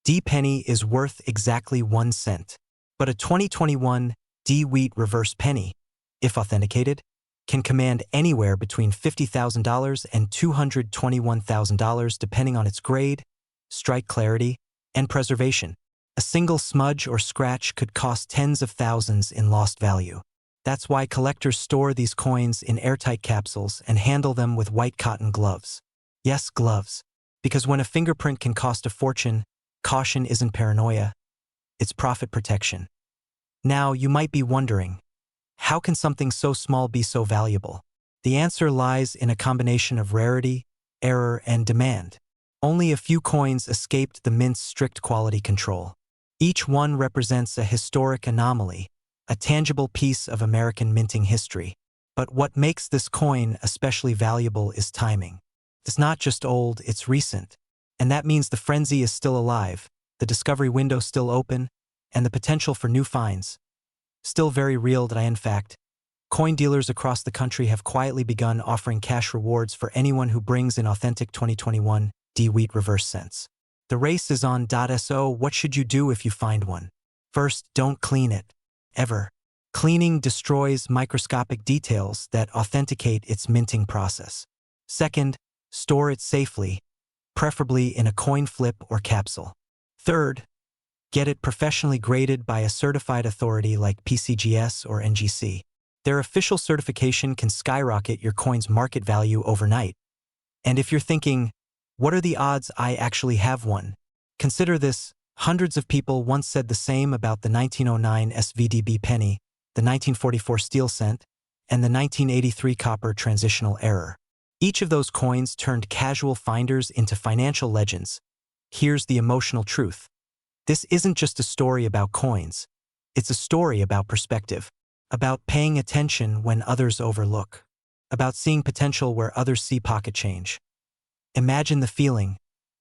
D penny is worth exactly 1 cent. But a 2021 DeWitt reverse penny, if authenticated, can command anywhere between $50,000 and $221,000 depending on its grade, strike clarity, and preservation. A single smudge or scratch could cost tens of thousands in lost value. That's why collectors store these coins in airtight capsules and handle them with white cotton gloves. Yes, gloves. Because when a fingerprint can cost a fortune, caution isn't paranoia, it's profit protection. Now, you might be wondering, how can something so small be so valuable? The answer lies in a combination of rarity, error, and demand. Only a few coins escaped the mint's strict quality control. Each one represents a historic anomaly, a tangible piece of American minting history. But what makes this coin especially valuable is timing. It's not just old, it's recent. And that means the frenzy is still alive, the discovery window still open, and the potential for new finds still very real. In fact, coin dealers across the country have quietly begun offering cash rewards for anyone who brings in authentic 2021 D-Wheat reverse cents. The race is on. So what should you do if you find one? First, don't clean it. Ever. Cleaning destroys microscopic details that authenticate its minting process. Second, store it safely, preferably in a coin flip or capsule. Third, get it professionally graded by a certified authority like PCGS or NGC. Their official certification can skyrocket your coin's market value overnight. And if you're thinking, what are the odds I actually have one? Consider this: hundreds of people once said the same about the 1909 SVDB penny, the 1944 steel cent, and the 1983 copper transitional error. Each of those coins turned casual finders into financial legends. Here's the emotional truth. This isn't just a story about coins. It's a story about perspective, about paying attention when others overlook, about seeing potential where others see pocket change. Imagine the feeling,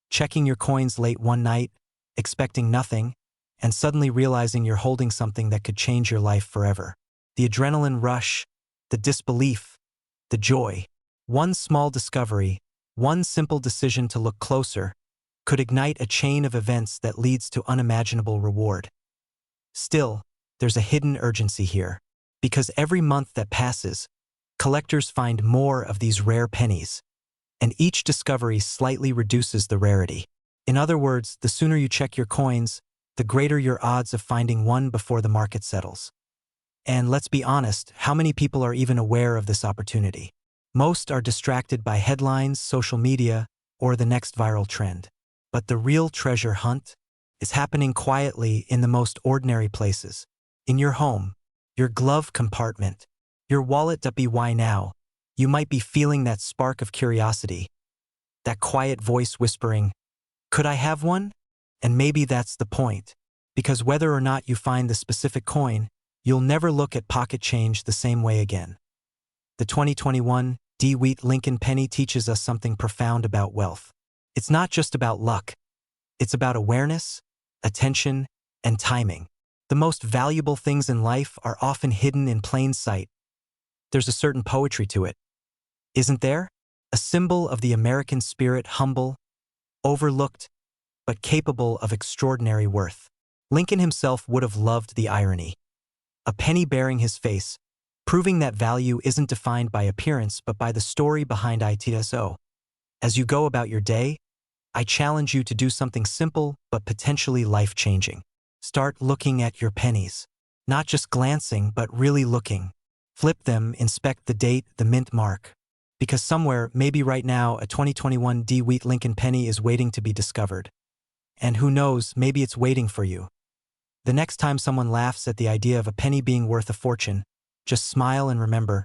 checking your coins late one night, expecting nothing, and suddenly realizing you're holding something that could change your life forever. The adrenaline rush, the disbelief, the joy. One small discovery, one simple decision to look closer, could ignite a chain of events that leads to unimaginable reward. Still, there's a hidden urgency here, because every month that passes, collectors find more of these rare pennies, and each discovery slightly reduces the rarity. In other words, the sooner you check your coins, the greater your odds of finding one before the market settles. And let's be honest, how many people are even aware of this opportunity? Most are distracted by headlines, social media, or the next viral trend. But the real treasure hunt is happening quietly in the most ordinary places. In your home, your glove compartment, your wallet. Why now? You might be feeling that spark of curiosity, that quiet voice whispering, "Could I have one?" And maybe that's the point, because whether or not you find the specific coin, you'll never look at pocket change the same way again. The 2021 D-Wheat Lincoln penny teaches us something profound about wealth. It's not just about luck. It's about awareness, attention, and timing. The most valuable things in life are often hidden in plain sight. There's a certain poetry to it, isn't there? A symbol of the American spirit, humble, overlooked, but capable of extraordinary worth. Lincoln himself would have loved the irony. A penny bearing his face, proving that value isn't defined by appearance but by the story behind it. So, as you go about your day, I challenge you to do something simple but potentially life-changing. Start looking at your pennies. Not just glancing, but really looking. Flip them, inspect the date, the mint mark. Because somewhere, maybe right now, a 2021 D-Wheat Lincoln penny is waiting to be discovered. And who knows, maybe it's waiting for you. The next time someone laughs at the idea of a penny being worth a fortune, just smile and remember,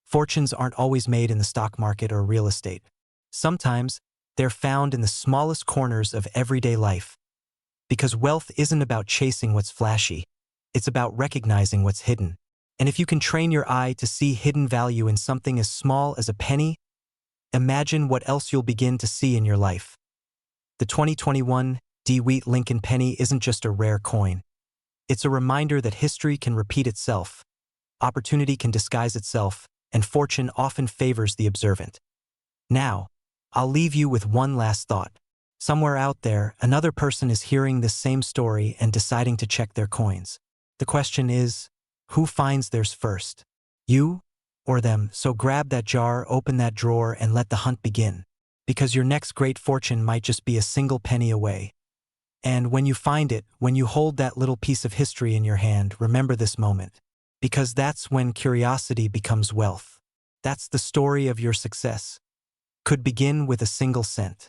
fortunes aren't always made in the stock market or real estate. Sometimes, they're found in the smallest corners of everyday life. Because wealth isn't about chasing what's flashy, it's about recognizing what's hidden. And if you can train your eye to see hidden value in something as small as a penny, imagine what else you'll begin to see in your life. The 2021 D-Wheat Lincoln penny isn't just a rare coin. It's a reminder that history can repeat itself, opportunity can disguise itself, and fortune often favors the observant. Now, I'll leave you with one last thought. Somewhere out there, another person is hearing this same story and deciding to check their coins. The question is, who finds theirs first? You or them? So grab that jar, open that drawer, and let the hunt begin. Because your next great fortune might just be a single penny away. And when you find it, when you hold that little piece of history in your hand, remember this moment. Because that's when curiosity becomes wealth. That's the story of your success. Could begin with a single cent.